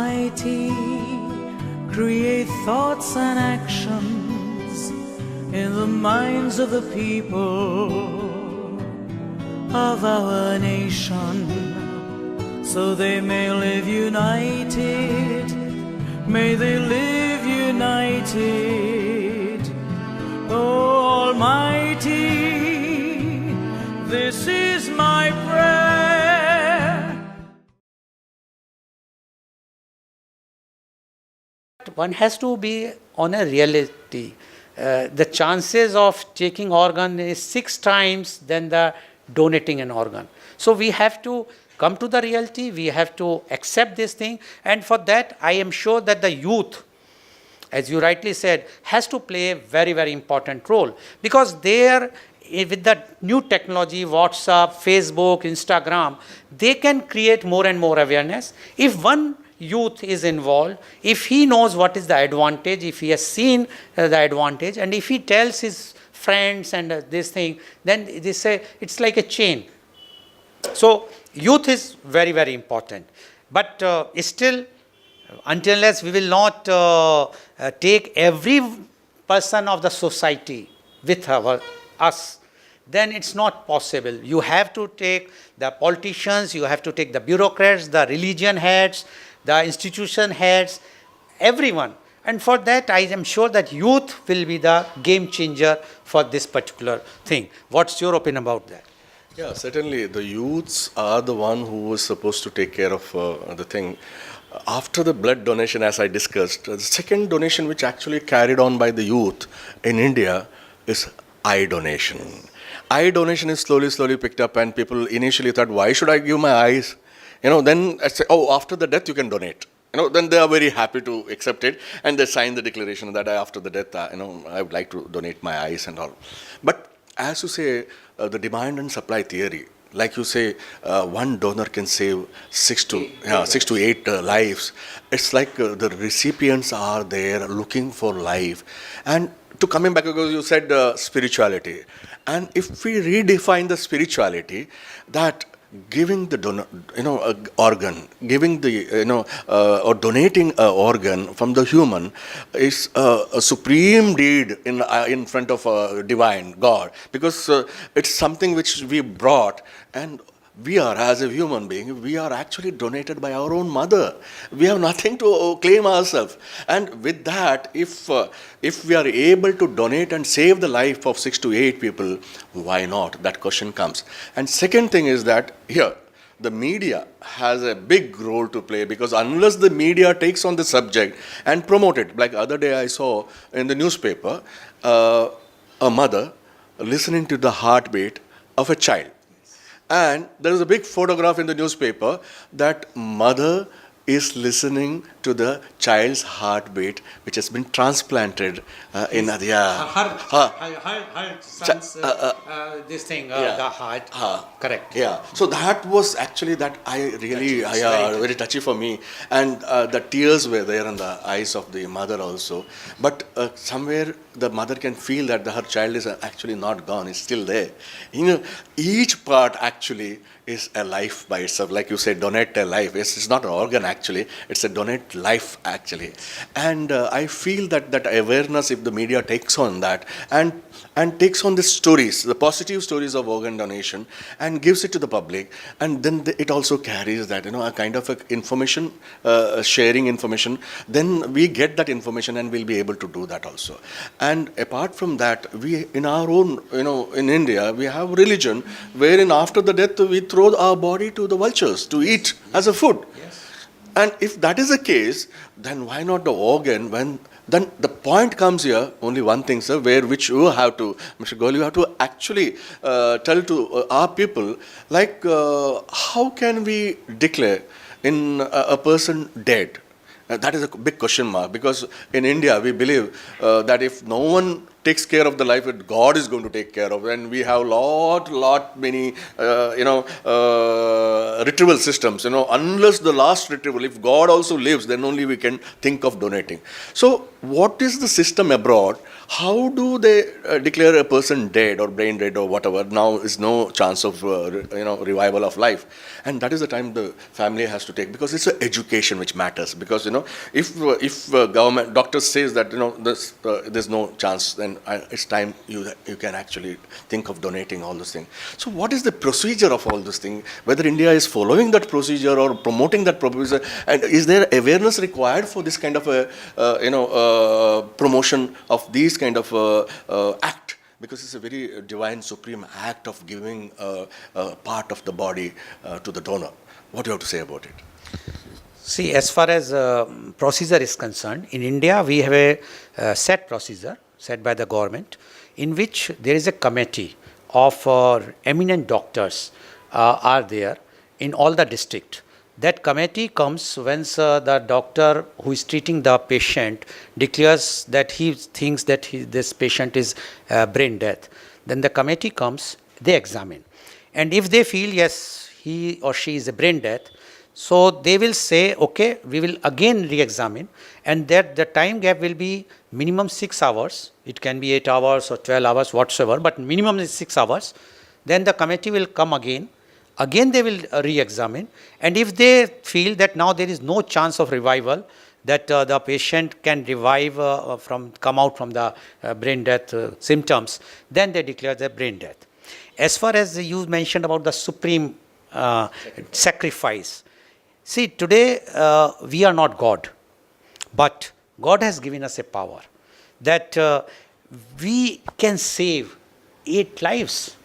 society, create thoughts and actions in the minds of the people of our nation, so they may live united, may they live united. Oh Almighty, this is my prayer. One has to be on a reality. The chances of taking organ is 6 times than the donating an organ. So we have to come to the reality, we have to accept this thing, and for that I am sure that the youth, as you rightly said, has to play a very, very important role, because there, with the new technology, WhatsApp, Facebook, Instagram, they can create more and more awareness. If one youth is involved, if he knows what is the advantage, if he has seen the advantage, and if he tells his friends and this thing, then they say it's like a chain. So youth is very, very important. But still, until unless we will not take every person of the society with us, then it's not possible. You have to take the politicians, you have to take the bureaucrats, the religion heads, the institution heads, everyone. And for that, I am sure that youth will be the game changer for this particular thing. What's your opinion about that? Yeah, certainly the youths are the one who is supposed to take care of the thing. After the blood donation, as I discussed, the second donation which actually carried on by the youth in India is eye donation. Eye donation is slowly picked up, and people initially thought, why should I give my eyes? Then I say, oh, after the death you can donate. Then they are very happy to accept it, and they sign the declaration that after the death, I would like to donate my eyes and all. But as you say, the demand and supply theory, like you say, one donor can save 6 to 8 lives. It's like the recipients are there looking for life. And to coming back, because you said spirituality, and if we redefine the spirituality, that giving the organ, giving the or donating an organ from the human is a supreme deed in front of a divine God, because it's something which we brought, and we are, as a human being, we are actually donated by our own mother. We have nothing to claim ourselves. And with that, if we are able to donate and save the life of 6 to 8 people, why not? That question comes. And second thing is that here, the media has a big role to play, because unless the media takes on the subject and promote it, like other day I saw in the newspaper, a mother listening to the heartbeat of a child. And there is a big photograph in the newspaper that mother is listening to the child's heartbeat, which has been transplanted in her son's this thing, the heart. Correct. Yeah. So that was actually that I really very touchy for me, and the tears were there in the eyes of the mother also. But somewhere the mother can feel that her child is actually not gone; it's still there. Each part actually is a life by itself. Like you say, donate a life. It's not an organ actually. It's a donate life actually. And I feel that awareness, if the media takes on that and takes on the stories, the positive stories of organ donation, and gives it to the public, and then it also carries that, a kind of information, sharing information, then we get that information and we'll be able to do that also. And apart from that, we, in our own, in India, we have religion wherein after the death we throw our body to the vultures to eat as a food. Yes. And if that is the case, then why not the organ? Then the point comes here, only one thing, sir, which you have to, Mr. Goel, you have to actually tell to our people, like how can we declare in a person dead? That is a big question mark, because in India we believe that if no one takes care of the life that God is going to take care of. And we have lot many, retrieval systems. Unless the last retrieval, if God also lives, then only we can think of donating. So what is the system abroad? How do they declare a person dead or brain dead or whatever? Now is no chance of revival of life, and that is the time the family has to take, because it's an education which matters. Because if government doctor says that there's no chance, then it's time you can actually think of donating all those things. So what is the procedure of all this thing? Whether India is following that procedure or promoting that procedure, and is there awareness required for this kind of a promotion of these kind of act? Because it's a very divine, supreme act of giving a part of the body to the donor. What do you have to say about it? See, as far as procedure is concerned, in India we have a set procedure set by the government, in which there is a committee of eminent doctors are there in all the district. That committee comes when the doctor who is treating the patient declares that he thinks that this patient is brain death. Then the committee comes, they examine. And if they feel, yes, he or she is a brain death, so they will say, okay, we will again re-examine, and that the time gap will be minimum 6 hours. It can be 8 hours or 12 hours, whatsoever, but minimum is 6 hours. Then the committee will come again. Again they will re-examine, and if they feel that now there is no chance of revival, that the patient can revive come out from the brain death symptoms, then they declare the brain death. As far as you mentioned about the supreme sacrifice, see, today we are not God, but God has given us a power that we can save 8 lives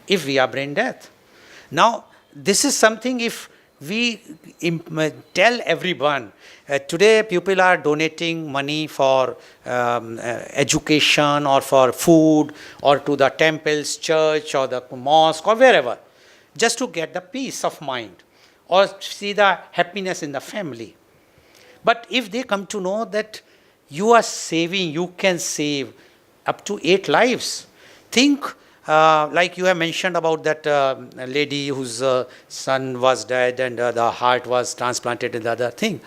if we are brain death. Now, this is something, if we tell everyone, today people are donating money for education or for food or to the temples, church or the mosque or wherever, just to get the peace of mind or see the happiness in the family. But if they come to know that you can save up to 8 lives, think. Like you have mentioned about that lady whose son was dead and the heart was transplanted and the other thing.